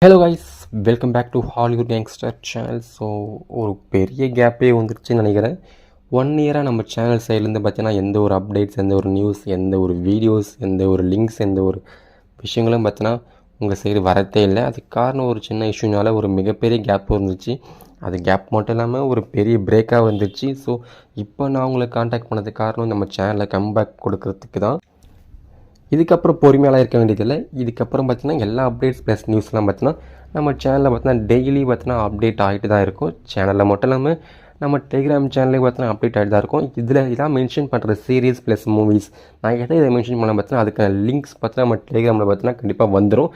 Hello guys, welcome back to Hollywood youngster channel. So ஒரு பெரிய கேப்பே வந்துருச்சுன்னு நினைக்கிறேன். 1 இயராக நம்ம சேனல் சைட்லேருந்து பார்த்தீங்கன்னா எந்த ஒரு அப்டேட்ஸ், எந்த ஒரு நியூஸ், எந்த ஒரு வீடியோஸ், எந்த ஒரு லிங்க்ஸ், எந்த ஒரு விஷயங்களும் பார்த்தீங்கன்னா உங்கள் சைடு வரத்தே இல்லை. அதுக்கு காரணம் ஒரு சின்ன இஷ்யூனால ஒரு மிகப்பெரிய கேப் வந்துருச்சு. அது கேப் மட்டும் இல்லாமல் ஒரு பெரிய பிரேக்காக வந்துருச்சு. ஸோ இப்போ நான் உங்களை காண்டாக்ட் பண்ணதுக்கு காரணம் நம்ம சேனலில் கம்பேக் கொடுக்கறதுக்கு தான். இதுக்கப்புறம் பொறுமையாலாம் இருக்க வேண்டியதில்லை. இதுக்கப்புறம் பார்த்தீங்கன்னா எல்லா அப்டேட்ஸ் ப்ளஸ் நியூஸ்லாம் பார்த்தீங்கன்னா நம்ம சேனலில் பார்த்தீங்கன்னா டெய்லி பார்த்தீங்கன்னா அப்டேட் ஆகிட்டு தான் இருக்கும். சேனலில் மட்டும் இல்லாமல் நம்ம டெலிகிராம் சேனலே பார்த்தீங்கன்னா அப்டேட் ஆகிட்டு தான் இருக்கும். இதில் இதான் மென்ஷன் பண்ணுற சீரீஸ் ப்ளஸ் மூவிஸ் நான் இதை மென்ஷன் பண்ண பார்த்தீங்கன்னா அதுக்கான லிங்க்ஸ் பார்த்தீங்கன்னா நம்ம டெலிகிராமில் பார்த்தீங்கன்னா கண்டிப்பாக வந்துடும்.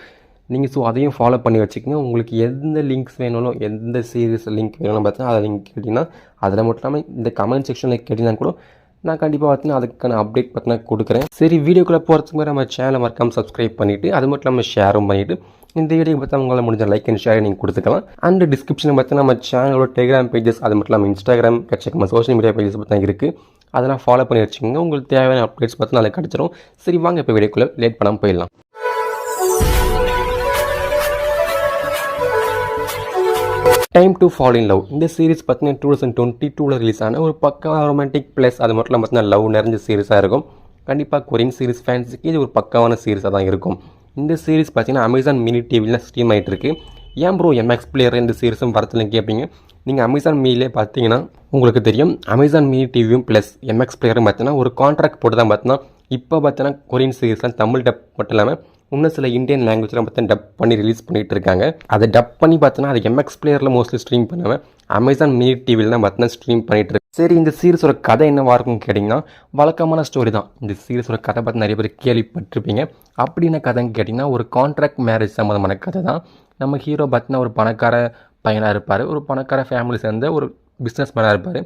நீங்கள் ஸோ அதையும் ஃபாலோ பண்ணி வச்சுக்கோங்க. உங்களுக்கு எந்த லிங்க்ஸ் வேணாலும், எந்த சீரீஸ் லிங்க் வேணும்னு பார்த்தீங்கன்னா அதை நீங்கள் கேட்டிங்கன்னா, அதில் மட்டும் இல்லாமல் இந்த கமெண்ட் செக்ஷனில் கேட்டிங்கன்னா கூட நான் கண்டிப்பாக பார்த்தீங்கன்னா அதுக்கான அப்டேட் பார்த்தீங்கன்னா கொடுக்குறேன். சரி, வீடியோக்குள்ளே போகிறதுக்கு முன்னாடி நம்ம சேனலை மறக்காமல் சப்ஸ்கிரைப் பண்ணிவிட்டு அது மட்டும் இல்லாமல் ஷேரும் பண்ணிவிட்டு இந்த வீடியோ பார்த்தா உங்களால் முடிஞ்ச லைக் அண்ட் ஷேர் நீங்கள் கொடுத்துக்கலாம். அண்ட் டிஸ்கிரிப்ஷனில் பார்த்தீங்கன்னா நம்ம சேனலோட டெலிகிராம் பேஜஸ், அது மட்டும் இல்லாமல் இன்ஸ்டாகிராம் கட்சிக்கமா சோஷியல் மீடியா பேஜஸ் பார்த்தா இருக்குது. அதெல்லாம் ஃபாலோ பண்ணி வச்சுக்கோங்க. உங்களுக்கு தேவையான அப்டேட்ஸ் பார்த்தீங்கன்னா அதில் கிடச்சிரும். சரி, வாங்க இப்போ வீடியோக்குள்ளே லேட் பண்ணாமல் போயிடலாம். Time to fall in love இந்த சீரிஸ் பார்த்தீங்கன்னா 2022 ரிலீஸ் ஆன ஒரு பக்கா ரொமான்டிக் ப்ளஸ் அது மட்டும் இல்லாமல் பார்த்தீங்கன்னா லவ் நிறைஞ்ச சீரிஸாக இருக்கும். கண்டிப்பாக கொரியன் சீரிஸ் ஃபேன்ஸுக்கு இது ஒரு பக்காவான சீரிஸாக தான் இருக்கும். இந்த சீரிஸ் பார்த்தீங்கன்னா அமேசான் மினி டிவியில் ஸ்ட்ரீம் ஆகிட்டு இருக்கு. ஏன் ப்ரோ எம்எக்ஸ் பிளேயர் இந்த சீரிஸும் வரத்துலன்னு கேட்பீங்க. நீங்கள் அமேசான் மினிலே பார்த்தீங்கன்னா உங்களுக்கு தெரியும். அமேசான் மினி டிவியும் ப்ளஸ் எம்எக்ஸ் பிளேயரும் பார்த்தீங்கன்னா ஒரு கான்ட்ராக்ட் போட்டு தான் பார்த்தீங்கன்னா இப்போ பார்த்தீங்கன்னா கொரியன் சீரிஸ்லாம் தமிழ் டப் மட்டும் இல்லாமல் இன்னும் சில இந்தியன் லாங்குவேஜ்லாம் பார்த்தீங்கன்னா டப் பண்ணி ரிலீஸ் பண்ணிகிட்டு இருக்காங்க. அதை டப் பண்ணி பார்த்தீங்கன்னா அது எம்எக்ஸ் பிளேயரில் மோஸ்ட்லி ஸ்ட்ரீம் பண்ணாமல் அமேசான் மினி டிவியில் தான் பார்த்தீங்கன்னா ஸ்ட்ரீம் பண்ணிகிட்டு இருக்கு. சரி, இந்த சீரிஸோட கதை என்னவாக இருக்கும்னு கேட்டிங்கன்னா வழக்கமான ஸ்டோரி தான். இந்த சீரிஸோட கதை பார்த்து நிறைய பேர் கேள்விப்பட்டிருப்பீங்க. அப்படி என்ன கதைன்னு கேட்டிங்கன்னா ஒரு கான்ட்ராக்ட் மேரேஜ் சம்மந்தமான கதை தான். நம்ம ஹீரோ பார்த்தீங்கன்னா ஒரு பணக்கார பையனாக இருப்பார். ஒரு பணக்கார ஃபேமிலி சேர்ந்த ஒரு பிஸ்னஸ் மேனாக இருப்பார்.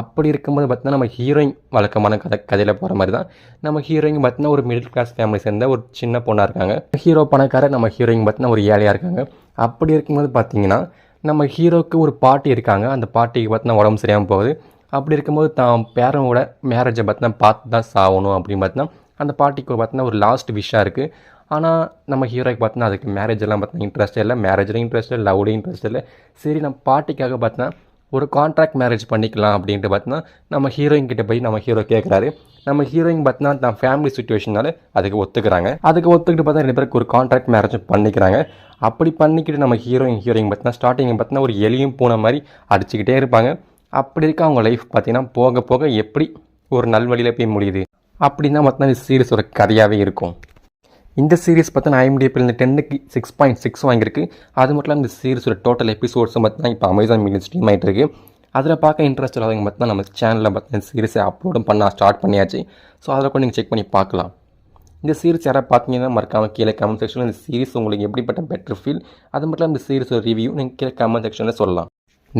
அப்படி இருக்கும்போது பார்த்தீங்கன்னா நம்ம ஹீரோயின் வழக்கமான கதையில் போகிற மாதிரி தான். நம்ம ஹீரோயின் பார்த்தீங்கன்னா ஒரு மிடில் கிளாஸ் ஃபேமிலி சேர்ந்த ஒரு சின்ன பொண்ணாக இருக்காங்க. ஹீரோ பணக்கார, நம்ம ஹீரோயின் பார்த்தீங்கன்னா ஒரு ஏழையாக இருக்காங்க. அப்படி இருக்கும்போது பார்த்தீங்கன்னா நம்ம ஹீரோவுக்கு ஒரு பாட்டி இருக்காங்க. அந்த பாட்டிக்கு பார்த்தீங்கன்னா உடம்பு சரியாமல் போகுது. அப்படி இருக்கும்போது தான் பேரனோட மேரேஜை பார்த்தீங்கன்னா பார்த்து தான் சாகணும் அப்படின்னு பார்த்தீங்கன்னா அந்த பாட்டிக்கு பார்த்தீங்கன்னா ஒரு லாஸ்ட் விஷாக இருக்குது. ஆனால் நம்ம ஹீரோய்க்கு பார்த்தீங்கன்னா அதுக்கு மேரேஜ் எல்லாம் பார்த்தீங்கன்னா இன்ட்ரெஸ்ட் இல்லை, மேரேஜ்லையும் இன்ட்ரெஸ்ட் இல்லை, லவ்லையும் இன்ட்ரெஸ்ட் இல்லை. சரி, நம்ம பாட்டிக்காக பார்த்தீங்கன்னா ஒரு கான்ட்ராக்ட் மேரேஜ் பண்ணிக்கலாம் அப்படின்ட்டு பார்த்தீங்கன்னா நம்ம ஹீரோயின் கிட்ட போய் நம்ம ஹீரோ கேட்குறாரு. நம்ம ஹீரோயின் பார்த்தீங்கன்னா தான் ஃபேமிலி சுச்சுவேஷனால அதுக்கு ஒத்துக்கிறாங்க. அதுக்கு ஒத்துக்கிட்டு பார்த்தா 2 பேருக்கு ஒரு கான்ட்ராக்ட் மேரேஜ் பண்ணிக்கிறாங்க. அப்படி பண்ணிக்கிட்டு நம்ம ஹீரோயின் பார்த்தீங்கன்னா ஸ்டார்டிங் பார்த்தீங்கன்னா ஒரு எலியும் பூனை மாதிரி அடிச்சுக்கிட்டே இருப்பாங்க. அப்படி இருக்க அவங்க லைஃப் பார்த்தீங்கன்னா போக போக எப்படி ஒரு நல்வழியில் போய் முடியுது அப்படின்னா பார்த்தீங்கன்னா இந்த சீரிஸோட கதையாகவே இருக்கும். இந்த சீரிஸ் பார்த்தீங்கன்னா IMDbலேருந்து 10க்கு 6.6 வாங்கியிருக்கு. அது மட்டும் இல்லாமல் இந்த சீரிஸோட டோட்டல் எபிசோட்ஸும் பார்த்தீங்கன்னா இப்போ அமேசான் மினியில் ஸ்ட்ரீம் ஆகிட்டு இருக்கு. அதில் பார்க்க இன்ட்ரெஸ்ட் இல்லாதவங்க பார்த்தீங்கன்னா நம்ம சேனலில் பார்த்தீங்கன்னா சீரிஸை அப்லோடும் பண்ண ஸ்டார்ட் பண்ணியாச்சு. ஸோ அதில் கூட நீங்கள் செக் பண்ணி பார்க்கலாம். இந்த சீரிஸ் யாராவது பார்த்தீங்கன்னா மறக்காமல் கீழே கமெண்ட் செக்ஷனில் இந்த சீரிஸ் உங்களுக்கு எப்படிப்பட்ட பெட்டர் ஃபீல், அது மட்டும் இல்லாமல் இந்த சீரிஸோட ரிவ்யூ நீங்கள் கீழே கமெண்ட் செக்ஷனில் சொல்லலாம்.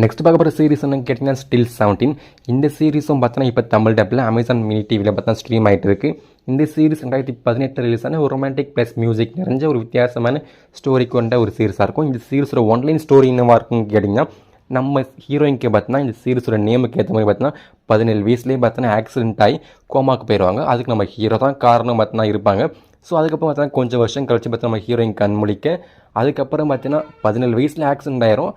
நெக்ஸ்ட் பார்க்க போகிற சீரிஸ் என்ன கேட்டிங்கன்னா ஸ்டில் 17. இந்த சீரிஸும் பார்த்தீங்கன்னா இப்போ தமிழ் டப்பில் அமேசான் மினி டிவியில் பார்த்தீங்கன்னா ஸ்ட்ரீம் ஆகிட்டு இருக்குது. இந்த சீரிஸ் 2018 ரிலீஸ் ஆன ஒரு ரொமான்டிக் ப்ளஸ் மியூசிக் நிறைஞ்ச ஒரு வித்தியாசமான ஸ்டோரி கொண்ட ஒரு சீரிஸாக இருக்கும். இந்த சீரிஸோட ஒன்லைன் ஸ்டோரி என்னவாக இருக்குன்னு கேட்டிங்கன்னா நம்ம ஹீரோயினுக்கு பார்த்தீங்கன்னா இந்த சீரிஸோட நேமுக்கு ஏற்ற மாதிரி பார்த்தீங்கன்னா 17 வயசுலேயே பார்த்தீங்கன்னா ஆக்சிடென்ட் ஆகி கோமாக்கு போயிடுவாங்க. அதுக்கு நம்ம ஹீரோ தான் காரணம் பார்த்தீங்கன்னா இருப்பாங்க. ஸோ அதுக்கப்புறம் பார்த்தீங்கன்னா கொஞ்சம் வருஷம் கழிச்சு பார்த்தீங்கன்னா நம்ம ஹீரோயின் கண் முழிக்க, அதுக்கப்புறம் பார்த்தீங்கன்னா 17 வயசில் ஆக்சிடென்ட் ஆயிரும்.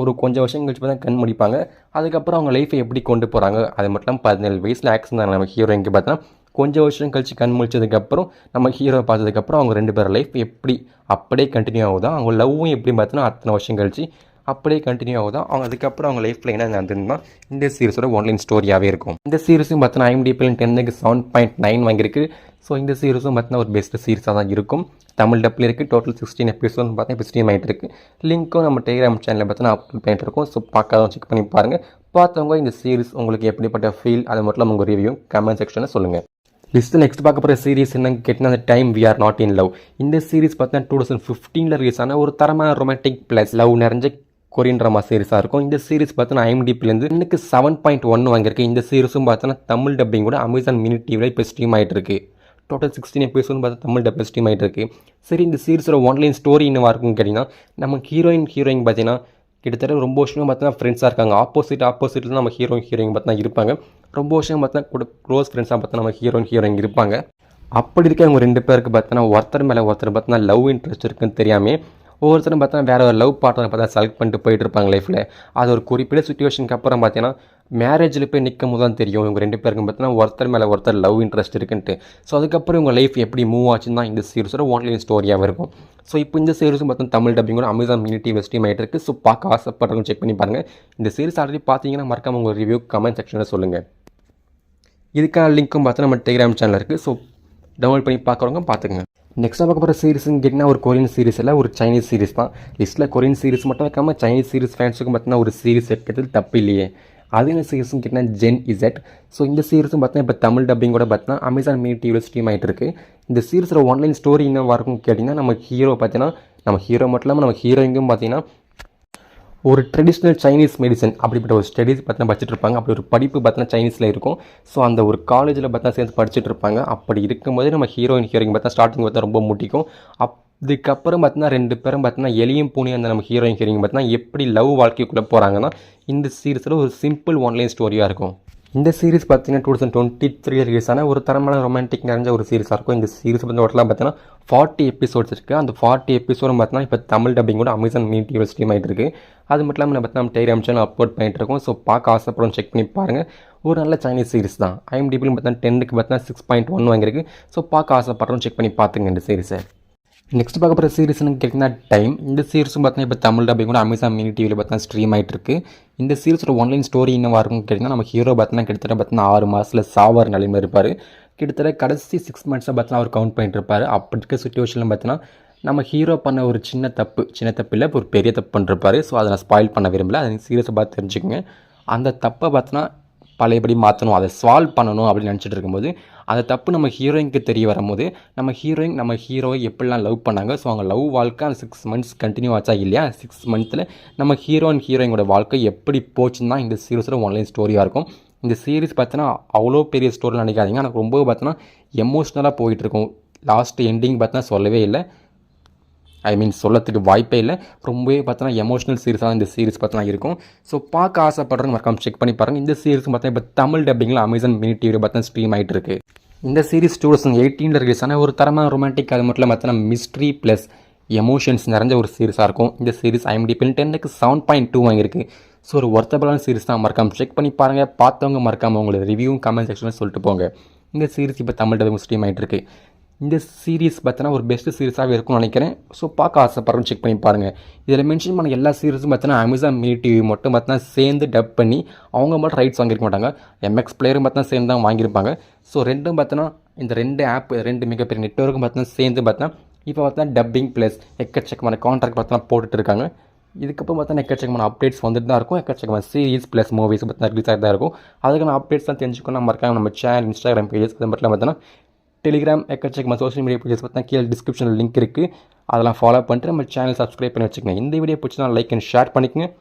ஒரு கொஞ்சம் வருஷம் கழிச்சு பார்த்தா கண் முடிப்பாங்க. அதுக்கப்புறம் அவங்க லைஃப்பை எப்படி கொண்டு போகிறாங்க, அது மட்டும் 17 வயசில் ஆக்சிடென்ட் ஆன நம்ம ஹீரோயினுக்கு பார்த்தீங்கன்னா கொஞ்சம் வருஷம் கழிச்சு கண் முழிச்சதுக்கப்புறம் நம்ம ஹீரோ பார்த்ததுக்கப்புறம் அவங்க 2 பேர் லைஃப் எப்படி அப்படியே கண்டினியூ ஆகுதா, அவங்க லவ்வும் எப்படி பார்த்தீங்கன்னா அத்தனை வருஷம் கழிச்சு அப்படியே கண்டினியூ ஆகுதா, அவங்க அதுக்கப்புறம் அவங்க லைஃப்பில் என்ன நடந்துருந்தா இந்த சீரிஸோட ஒன்லைன் ஸ்டோரியாகவே இருக்கும். இந்த சீரிஸும் பார்த்தீங்கன்னா IMDbலேருந்து 10க்கு 7.9 வாங்கியிருக்கு. ஸோ இந்த சீரிஸும் பார்த்தீங்கன்னா ஒரு பெஸ்ட் சீரிஸாக தான் இருக்கும். தமிழ் டப்பில் இருக்குது. டோட்டல் 16 எபிசோட் பார்த்தீங்கன்னா இப்போ ஸ்ட்ரீம் ஆகிட்டு இருக்குது. லிங்க்கும் நம்ம டெலிகிராம் சேனலில் பார்த்தீங்கன்னா அப்லோட் பண்ணிட்டு இருக்கோம். ஸோ பார்க்காதவங்க செக் பண்ணி பாருங்கள். பார்த்தவங்க இந்த சீரிஸ் உங்களுக்கு எப்படிப்பட்ட ஃபீல், அது மட்டும் இல்லாமல் உங்கள் ரிவ்யூ கமெண்ட் செக்ஷனில் சொல்லுங்கள். லிஸ்ட்டில் நெக்ஸ்ட் பார்க்க போகிற சீரிஸ் என்னன்னு கேட்டிங்கன்னா அந்த time we are not in love. இந்த சீரிஸ் பார்த்தீங்கன்னா 2015 ரிலீஸ் ஆன ஒரு தரமான ரொமான்டிக் ப்ளஸ் லவ் நிறைஞ்ச கொரியன் ட்ராமா சீரிஸாக இருக்கும். இந்த சீரிஸ் பார்த்தீங்கன்னா IMDbலேருந்து எனக்கு 7.1 வாங்கியிருக்கு. இந்த சீரிஸும் பார்த்தீங்கன்னா தமிழ் டப்பிங் கூட அமேசான் மினி டிவியில் இப்போ ஸ்ட்ரீம் ஆகிட்டு இருக்கு. டோட்டல் 16 எபிசோட் பார்த்தா தமிழ் டப்பில் ஸ்ட்ரீம் ஆகிட்டு இருக்கு. சரி, இந்த சீரிஸோட ஒன்லைன் ஸ்டோரி என்னவாக இருக்குன்னு கேட்டிங்கன்னா நம்ம ஹீரோயின் பார்த்தீங்கன்னா கிட்டத்தட்ட ரொம்ப வருஷமாக பார்த்தீங்கன்னா ஃப்ரெண்ட்ஸாக இருக்காங்க. ஆப்போசிட்டில் நம்ம ஹீரோயின் பார்த்தீங்கன்னா இருப்பாங்க. ரொம்ப வருஷம் பார்த்தீங்கன்னா கூட க்ளோஸ் ஃப்ரெண்ட்ஸாக பார்த்தா நம்ம ஹீரோயின் இருப்பாங்க. அப்படி இருக்க அவங்க 2 பேருக்கு பார்த்தீங்கன்னா ஒருத்தர் மேலே ஒருத்தர் பார்த்தீங்கன்னா லவ் இன்ட்ரெஸ்ட் இருக்குன்னு தெரியாமல் ஒவ்வொருத்தரும் பார்த்தீங்கன்னா வேறு ஒரு லவ் பார்ட்னர் பார்த்தா செலக்ட் பண்ணிட்டு போயிட்டு இருப்பாங்க லைஃப்பில். அது ஒரு குறிப்பிட்ட சுச்சுவேஷனுக்கு அப்புறம் பார்த்தீங்கன்னா மேரேஜில் போய் நிற்கும் போது தான் தெரியும் இவங்க 2 பேருக்கும் பார்த்தீங்கன்னா ஒருத்தர் மேலே ஒருத்தர் லவ் இன்ட்ரெஸ்ட் இருக்குன்ட்டு. ஸோ அதுக்கப்புறம் இவங்க லைஃப் எப்படி மூவ் ஆச்சுன்னு தான் இந்த சீரிஸோட ஒன்லைன் ஸ்டோரியாக இருக்கும். ஸோ இப்போ இந்த சீரிஸும் பார்த்தீங்கன்னா தமிழ் டப்பிங்கோட அமேசான் மினி டிவி ஸ்ட்ரீம் ஆகிட்டு இருக்குது. ஸோ பார்க்க ஆசைப்படுறவங்க செக் பண்ணி பாருங்கள். இந்த சீரிஸ் ஆல்ரெடி பார்த்தீங்கன்னா மறக்காம உங்கள் ரிவ்யூ கமெண்ட் செக்ஷனில் சொல்லுங்கள். இதுக்கான லிங்க்கும் பார்த்தா நம்ம டெலிகிராம் சேனல் இருக்குது. ஸோ டவுன்லோட் பண்ணி பார்க்குறவங்க பார்த்துக்குங்க. நெக்ஸ்ட்டாக பார்க்க போகிற சீரிஸ்ன்னு கேட்டிங்கன்னா ஒரு கொரியன் சீரிஸ் இல்லை, ஒரு சைனீஸ் சீரிஸ் தான். லிஸ்ட்டில் கொரியன் சீரிஸ் மட்டும் வைக்காமல் சைனீஸ் சீரிஸ் ஃபேன்ஸுக்கும் பார்த்தீங்கன்னா ஒரு சீரிஸ் வைக்கிறது தப்பு இல்லையே. அது என்ன சீரிஸ்னு கேட்டிங்கன்னா ஜென் இசட். ஸோ இந்த சீரிஸும் பார்த்தீங்கன்னா இப்போ தமிழ் டப்பிங்கோட பார்த்தீங்கன்னா அமேசான் மினி டிவியில் ஸ்ட்ரீம் ஆகிட்டு இருக்கு. இந்த சீரிஸோட ஒன்லைன் ஸ்டோரி என்ன இருக்கும்னு கேட்டிங்கன்னா நம்ம ஹீரோ பார்த்தீங்கன்னா நம்ம ஹீரோ மட்டும் இல்லாமல் நம்ம ஹீரோயிங்கும் பார்த்தீங்கன்னா ஒரு ட்ரெடிஷ்னல் சைனீஸ் மெடிசன் அப்படிப்பட்ட ஒரு ஸ்டடீஸ் பார்த்தீங்கன்னா படிச்சுட்டு இருப்பாங்க. அப்படி ஒரு படிப்பு பார்த்தீங்கன்னா சைனீஸில் இருக்கும். ஸோ அந்த ஒரு காலேஜில் பார்த்தீங்கன்னா சேர்ந்து படிச்சுட்டு இருப்பாங்க. அப்படி இருக்கும்போது நம்ம ஹீரோயின் பார்த்தா ஸ்டார்டிங் பார்த்தா ரொம்ப முட்டிக்கும். அதுக்கப்புறம் பார்த்தீங்கன்னா 2 பேரும் பார்த்தீங்கன்னா எலியும் பூனையும் அந்த நம்ம ஹீரோயின் பார்த்தீங்கன்னா எப்படி லவ் வாழ்க்கைக்குள்ளே போகிறாங்கன்னா இந்த சீரிஸில் ஒரு சிம்பிள் ஒன்லைன் ஸ்டோரியாக இருக்கும். இந்த சீரிஸ் பார்த்தீங்கன்னா 2023 ரிலீஸ் ஆன ஒரு தரமான ரொமான்டிக் நிறைஞ்ச ஒரு சீரிஸாக இருக்கும். இந்த சீரிஸ் வந்து டோட்டலாக பார்த்தீங்கன்னா 40 எபிசோட்ஸ் இருக்குது. அந்த 40 எபிசோடும் பார்த்தீங்கன்னா இப்போ தமிழ் டப்பிங்கோட அமேசான் மினி டிவி ஸ்ட்ரீம் ஆகிட்டு இருக்குது. அது மட்டும் இல்லாமல் நம்ம டெலிகிராம் சேனல் அப்லோட் பண்ணிட்டு இருக்கோம். ஸோ பார்க்க ஆசைப்படும் செக் பண்ணி பாருங்கள். ஒரு நல்ல சைனீஸ் சீரிஸ் தான். IMDb பார்த்தீங்கன்னா 10க்கு பார்த்தீங்கன்னா 6.1 வாங்கியிருக்கு. ஸோ பார்க்க ஆசைப்படுறோம் செக் பண்ணி பார்த்துங்க இந்த சீரிஸை. நெக்ஸ்ட் பார்க்க போகிற சீரிஸ்னு கேட்டிங்கன்னா டைம். இந்த சீரிஸும் பார்த்தீங்கன்னா இப்போ தமிழ் டப்பிங் கூட அமேசான் மினி டிவியில் பார்த்தீங்கன்னா ஸ்ட்ரீம் ஆகிட்டு இருக்கு. இந்த சீரிஸோட ஒன்லைன் ஸ்டோரி என்னவா இருக்குன்னு கேட்டிங்கன்னா நம்ம ஹீரோ பார்த்தீங்கன்னா கிட்டத்தட்ட 6 மாதத்தில் சாவார் நிலைமை இருப்பார். கிட்டத்தட்ட கடைசி 6 மந்த்ஸாக பார்த்தீங்கன்னா அவர் கவுண்ட் பண்ணிட்டு இருப்பார். அப்படி இருக்க சுச்சுவேஷனில் பார்த்தீங்கன்னா நம்ம ஹீரோ பண்ண ஒரு சின்ன தப்பு இல்லை ஒரு பெரிய தப்பு பண்ணிருப்பார். ஸோ அதை நான் ஸ்பாயில் பண்ண விரும்பல. அதை சீரியஸை பார்த்து தெரிஞ்சுக்கோங்க. அந்த தப்பை பார்த்தீங்கன்னா பழையபடி மாற்றணும், அதை சால்வ் பண்ணணும் அப்படின்னு நினச்சிட்டு இருக்கும்போது அந்த தப்பு நம்ம ஹீரோயினுக்கு தெரிய வரும்போது நம்ம ஹீரோவை எப்படிலாம் லவ் பண்ணாங்க. ஸோ அவங்க லவ் வாழ்க்கை அந்த 6 மந்த்ஸ் கண்டினியூ ஆச்சா இல்லையா, 6 மந்த்தில் நம்ம ஹீரோயினோட வாழ்க்கை எப்படி போச்சுன்னு தான் இந்த சீரிஸோட ஒன்லைன் ஸ்டோரியாக இருக்கும். இந்த சீரிஸ் பார்த்தீங்கன்னா அவ்வளோ பெரிய ஸ்டோரியில் நினைக்காதீங்க. எனக்கு ரொம்ப பார்த்தீங்கன்னா எமோஷ்னலாக போயிட்டுருக்கும். லாஸ்ட் எண்டிங் பார்த்தீங்கன்னா சொல்லவே இல்லை, சொல்லத்துக்கு வாய்ப்பே இல்லை. ரொம்பவே பார்த்தீங்கன்னா எமோஷனல் சீரிஸாக இந்த சீரிஸ் பார்த்தீங்கன்னா இருக்கும். ஸோ பார்க்க ஆசைப்படுறவங்க மறக்காம செக் பண்ணி பாருங்கள். இந்த சீரிஸ் பார்த்தீங்கன்னா இப்போ தமிழ் டப்பிங்கில் அமேசான் மினி டிவியில் பார்த்தீங்கன்னா ஸ்ட்ரீம் ஆகிட்டு இருக்கு. இந்த சீரிஸ் 2018 ரிலீஸ் ஆன ஒரு தரமான ரொமான்டிக், அது மட்டும் பார்த்தீங்கன்னா மிஸ்ட்ரி ப்ளஸ் எமோஷன்ஸ் நிறைஞ்ச ஒரு சீரிஸாக இருக்கும். இந்த சீரிஸ் IMDb 10க்கு 7.2 வாங்கியிருக்கு. ஸோ ஒரு ஒர்த்தபிளான சீரிஸ் தான். மறக்காம செக் பண்ணி பாருங்கள். பார்த்தவங்க மறக்காமல் உங்களோட ரிவ்யூவும் கமெண்ட் செக்ஷனில் சொல்லிட்டு போங்க. இந்த சீரிஸ் இப்போ தமிழ் டப்பிங் ஸ்ட்ரீம் ஆகிட்டு இருக்கு. இந்த சீரிஸ் பார்த்தீங்கன்னா ஒரு பெஸ்ட் சீரிஸாகவே இருக்கும்னு நினைக்கிறேன். ஸோ பார்க்க ஆசைப்படுறோம் செக் பண்ணி பாருங்கள். இதில் மென்ஷன் பண்ண எல்லா சீரிஸும் பார்த்தீங்கன்னா அமேசான் மினி டிவி மட்டும் பார்த்தீங்கன்னா சேர்ந்து டப் பண்ணி அவங்க மட்டும் ரைட்ஸ் வாங்கியிருக்க மாட்டாங்க. MX பிளேயரும் பார்த்தீங்கன்னா சேர்ந்து தான் வாங்கியிருப்பாங்க. ஸோ ரெண்டும் பார்த்தீங்கன்னா இந்த 2 ஆப் 2 மிகப்பெரிய நெட்வொர்க்கும் பார்த்தீங்கன்னா சேர்ந்து பார்த்தீங்கன்னா இப்போ பார்த்தீங்கன்னா டப்பிங் ப்ளஸ் எக்கச்சக்கமான கான்ட்ராக்ட் பார்த்தீங்கன்னா போட்டுட்டு இருக்காங்க. இதுக்கப்புறம் பார்த்தீங்கன்னா எக்கச்சக்கமான அப்டேட்ஸ் வந்துட்டு தான் இருக்கும். எக்கச்சக்கமான சீரிஸ் ப்ளஸ் மூவிஸ் பார்த்தீங்கன்னா ரிலீஸ் ஆகிட்டு தான் இருக்கும். அதுக்கான அப்டேட்ஸ் தான் தெரிஞ்சுக்கணும் மறக்காம நம்ம சேனல், இன்ஸ்டாகிராம் பேஜஸ், அது மட்டும் பார்த்தீங்கன்னா டெலிகிராம், எக்கச்சக்கமாக சோஷியல் மீடியா பேஜஸ் பார்த்தா கீழே டிஸ்கிரிப்ஷனில் லிங்க் இருக்குது. அதெல்லாம் ஃபாலோ பண்ணிட்டு நம்ம சேனல் சப்ஸ்கிரைப் பண்ணி வச்சுக்கோங்க. இந்த வீடியோ பிடிச்சினா லைக் அண்ட் ஷேர் பண்ணிக்கங்க.